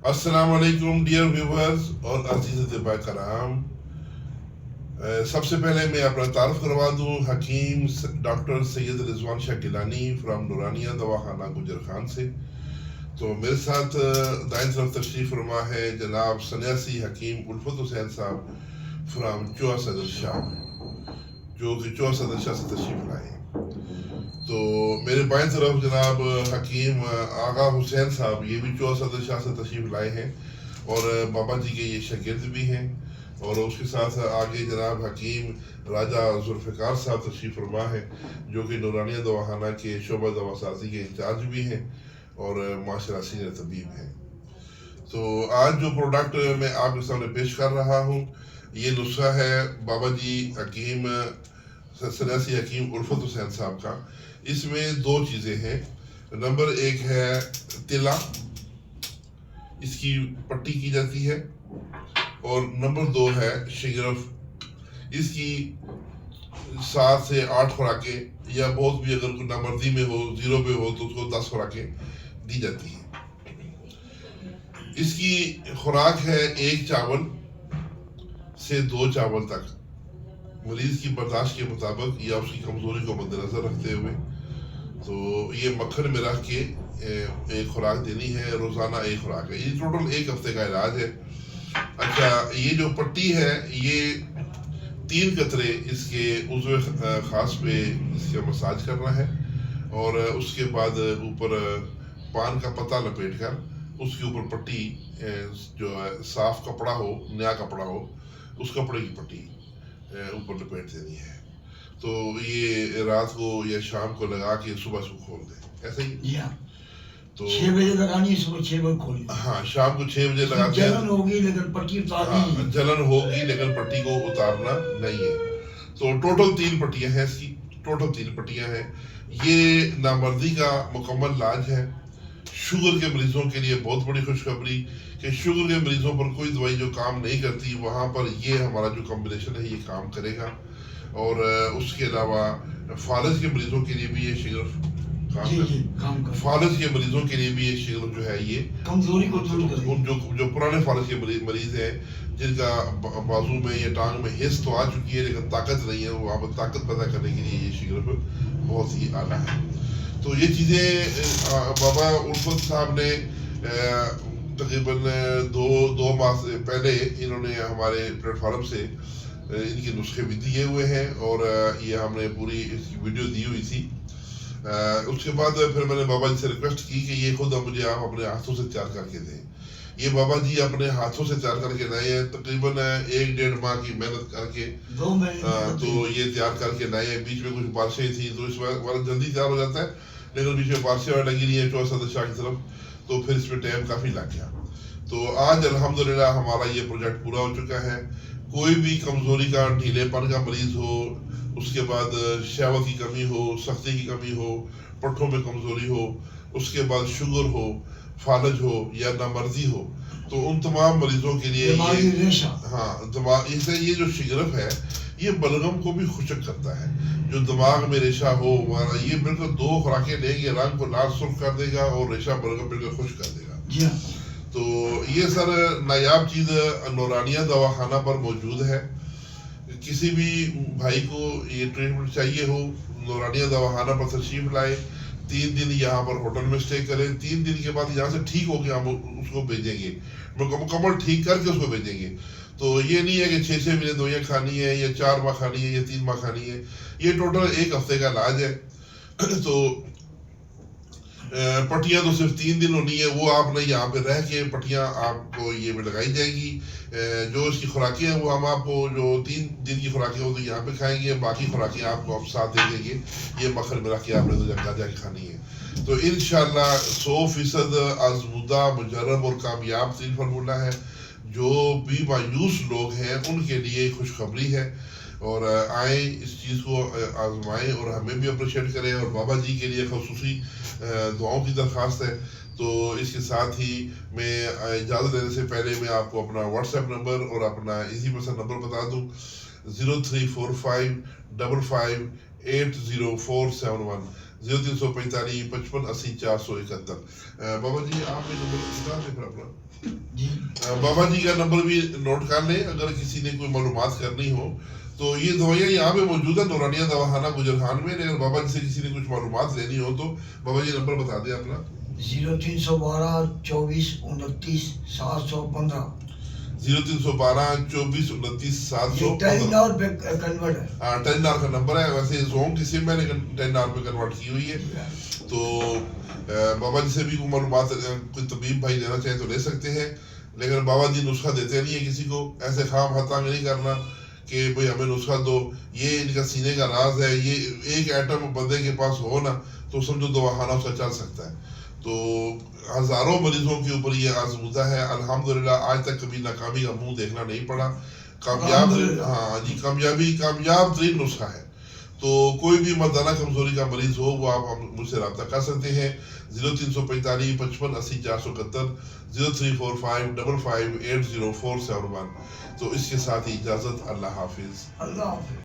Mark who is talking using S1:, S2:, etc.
S1: السلام علیکم dear viewers اور عزیز طباء کرام. سب سے پہلے میں اپنا تعارف کروا دوں. حکیم ڈاکٹر سید رضوان شاہ گیلانی فرام نورانیہ دواخانہ گجر خان سے. تو میرے ساتھ دائیں طرف تشریف فرما ہے جناب سنیاسی حکیم الفت حسین صاحب فرام چوہا صدر شاہ، جو کہ چوہا صدر شاہ سے تشریف لائے ہیں. تو میرے بائیں طرف جناب حکیم آغا حسین صاحب، یہ بھی چوہا صدر شاہ سے تشریف لائے ہیں اور بابا جی کے یہ شاگرد بھی ہیں. اور اس کے ساتھ آگے جناب حکیم راجہ ذوالفقار صاحب تشریف فرما ہے، جو کہ نورانیہ دواخانہ کے شعبہ دوا سازی کے انچارج بھی ہیں اور ماشاء اللہ سینئر طبیب ہیں. تو آج جو پروڈکٹ میں آپ کے سامنے پیش کر رہا ہوں، یہ نسخہ ہے بابا جی حکیم سنیاسی حکیم الفت حسین صاحب کا. اس میں دو چیزیں ہیں. نمبر ایک ہے تلا، اس کی پٹی کی جاتی ہے، اور نمبر دو ہے شگرف. اس کی 7 سے 8 خوراکیں، یا بہت بھی اگر کوئی نامردی میں ہو، 0 پہ ہو تو اس کو 10 خوراکیں دی جاتی ہیں. اس کی خوراک ہے 1 چاول سے 2 چاول تک، مریض کی برداشت کے مطابق یا اس کی کمزوری کو مد نظر رکھتے ہوئے. تو یہ مکھن میں رکھ کے ایک خوراک دینی ہے، روزانہ 1 خوراک ہے. یہ ٹوٹل 1 ہفتے کا علاج ہے. اچھا، یہ جو پٹی ہے یہ 3 قطرے اس کے عضو خاص پہ اس کا مساج کرنا ہے، اور اس کے بعد اوپر پان کا پتہ لپیٹ کر اس کے اوپر پٹی، جو ہے صاف کپڑا ہو، نیا کپڑا ہو، اس کپڑے کی پٹی اوپر لپیٹ دینی ہے. تو یہ رات کو یا شام کو لگا کے صبح سے کھول دیں، ایسا ہی. تو
S2: 6 بجے لگانی ہے، صبح 6 بجے کھولنی.
S1: ہاں، شام کو 6 بجے لگا کے.
S2: جلن ہوگی لیکن پٹی اتارنی ہے.
S1: جلن ہوگی لیکن پٹی کو اتارنا نہیں ہے. تو ٹوٹل 3 پٹیاں ہیں اس کی، ٹوٹل 3 پٹیاں ہیں. یہ نامردی کا مکمل علاج ہے. شوگر کے مریضوں کے لیے بہت بڑی خوشخبری کہ شوگر کے مریضوں پر کوئی دوائی جو کام نہیں کرتی، وہاں پر یہ ہمارا جو کمبینیشن ہے یہ کام کرے گا. اور اس کے علاوہ فالج کے مریضوں کے لیے بھی یہ شگرف کام کرے. فالج کے مریضوں کے لیے بھی یہ شگرف جو ہے یہ
S2: کمزوری کو دور کرے گا.
S1: جو پرانے فالج کے مریض ہیں، جن کا بازو میں یا ٹانگ میں حس تو آ چکی ہے لیکن طاقت نہیں ہے، وہاں پر طاقت پیدا کرنے کے لیے یہ شگرف بہت ہی اعلیٰ ہے. تو یہ چیزیں بابا الفت صاحب نے تقریباً 2 ماہ سے پہلے انہوں نے ہمارے پلیٹ فارم سے ان کے نسخے بھی دیے ہوئے ہیں، اور یہ ہم نے پوری اس کی ویڈیو دی ہوئی تھی. اس کے بعد پھر میں نے بابا جی سے ریکویسٹ کی کہ یہ خود مجھے آپ اپنے ہاتھوں سے تیار کر کے دیں. یہ بابا جی اپنے ہاتھوں سے تیار کر کے لائے ہیں، تقریباً 1-1.5 ماہ کی محنت کر کے.
S2: 2 مہینے
S1: تو یہ تیار کر کے لائے ہیں. بیچ میں کچھ بارشیں تھیں تو اس وقت جلدی تیار ہو جاتا ہے، لیکن بیچ میں بارشیں لگی رہی ہیں چوہا صدر شاہ کی طرف، تو پھر اس میں ٹائم کافی لگ گیا. تو آج الحمدللہ ہمارا یہ پروجیکٹ پورا ہو چکا ہے. کوئی بھی کمزوری کا، ڈھیلے پن کا مریض ہو، اس کے بعد شہوت کی کمی ہو، سختی کی کمی ہو، پٹھوں میں کمزوری ہو، اس کے بعد شوگر ہو، فالج ہو یا نامردی ہو، تو ان تمام مریضوں کے لیے یہ جو شگرف ہے یہ بلغم کو بھی خشک کرتا ہے. جو دماغ میں ریشہ ہو، یہ بالکل 2 خوراکیں لیں گے، رنگ کو لال سرخ کر دے گا اور ریشہ بلغم بالکل خشک کر دے گا. تو یہ سر نایاب چیز نورانیہ دواخانہ پر موجود ہے. کسی بھی بھائی کو یہ ٹریٹمنٹ چاہیے ہو، نورانیہ دواخانہ پر تشریف لائے. 3 دن یہاں پر ہوٹل میں اسٹے کریں. 3 دن کے بعد یہاں سے ٹھیک ہو کے ہم اس کو بھیجیں گے، مکمل ٹھیک کر کے اس کو بھیجیں گے. تو یہ نہیں ہے کہ 6 مہینے دوائیاں کھانی ہے، یا 4 ماہ کھانی ہے، یا 3 ماہ کھانی ہے. یہ ٹوٹل 1 ہفتے کا علاج ہے. تو پٹیاں تو صرف 3 دن ہونی ہے، وہ آپ نے یہاں پہ رہ کے پٹیاں آپ کو یہ میں لگائی جائیں گی. جو اس کی خوراکیں ہیں وہ ہم آپ کو، جو 3 دن کی خوراکیں ہو تو یہاں پہ کھائیں گے، باقی خوراکیں آپ کو ہم ساتھ دے دیں گے. یہ مکھن میں رکھ کے آپ نے تو جگہ جا کے کھانی ہے. تو انشاءاللہ 100% آزمودہ، مجرب اور کامیاب تیل فارمولہ ہے. جو بھی مایوس لوگ ہیں ان کے لیے خوشخبری ہے، اور آئیں اس چیز کو آزمائیں اور ہمیں بھی اپریشیٹ کریں. اور بابا جی کے لیے خصوصی دعاؤں کی درخواست ہے. تو اس کے ساتھ ہی میں اجازت دینے سے پہلے میں آپ کو اپنا واٹس ایپ نمبر اور اپنا ایزی پرسن نمبر بتا دوں. 0345558047 1 0345 55 80 471. بابا جی آپ نے نمبر بتا دیں پھر اپنا.
S2: جی
S1: بابا جی کا نمبر بھی نوٹ کر لیں اگر کسی نے کوئی معلومات کرنی ہو. تو یہ دوائیاں یہاں پہ موجود ہیں نورانیہ دواخانہ گجرخان میں. اگر بابا جی سے کسی نے کچھ معلومات لینی ہو تو بابا جی نمبر بتا دیں اپنا.
S2: 0312 24 29 715.
S1: 0312 24 29
S2: یہ 10
S1: 715.
S2: آور پہ کنورٹ ہے.
S1: ہاں 10 آر کا نمبر ہے. ویسے زوم کی سم میں نے 10 آر پہ کنورٹ کی ہوئی ہے. تو بابا جی سے بھی کوئی معلومات کوئی طبیب بھائی لینا چاہیں تو لے سکتے ہیں. لیکن بابا جی نسخہ دیتے نہیں ہیں کسی کو. ایسے خواہ مخواہ تنگ نہیں کرنا کہ بھئی ہمیں نسخہ دو. یہ ان کا سینے کا راز ہے. یہ ایک ایٹم بندے کے پاس ہو نا تو سمجھو دواخانہ اس کا چل سکتا ہے. تو ہزاروں مریضوں کے اوپر یہ آزمودہ ہے. الحمدللہ آج تک کبھی ناکامی کا منہ دیکھنا نہیں پڑا. کامیاب ہاں جی کامیاب ترین نسخہ ہے. تو کوئی بھی مردانہ کمزوری کا مریض ہو وہ آپ مجھ سے رابطہ کر سکتے ہیں. 0345 55 80 471 0345 55 80471. تو اس کے ساتھ ہی اجازت. اللہ حافظ.
S2: اللہ حافظ.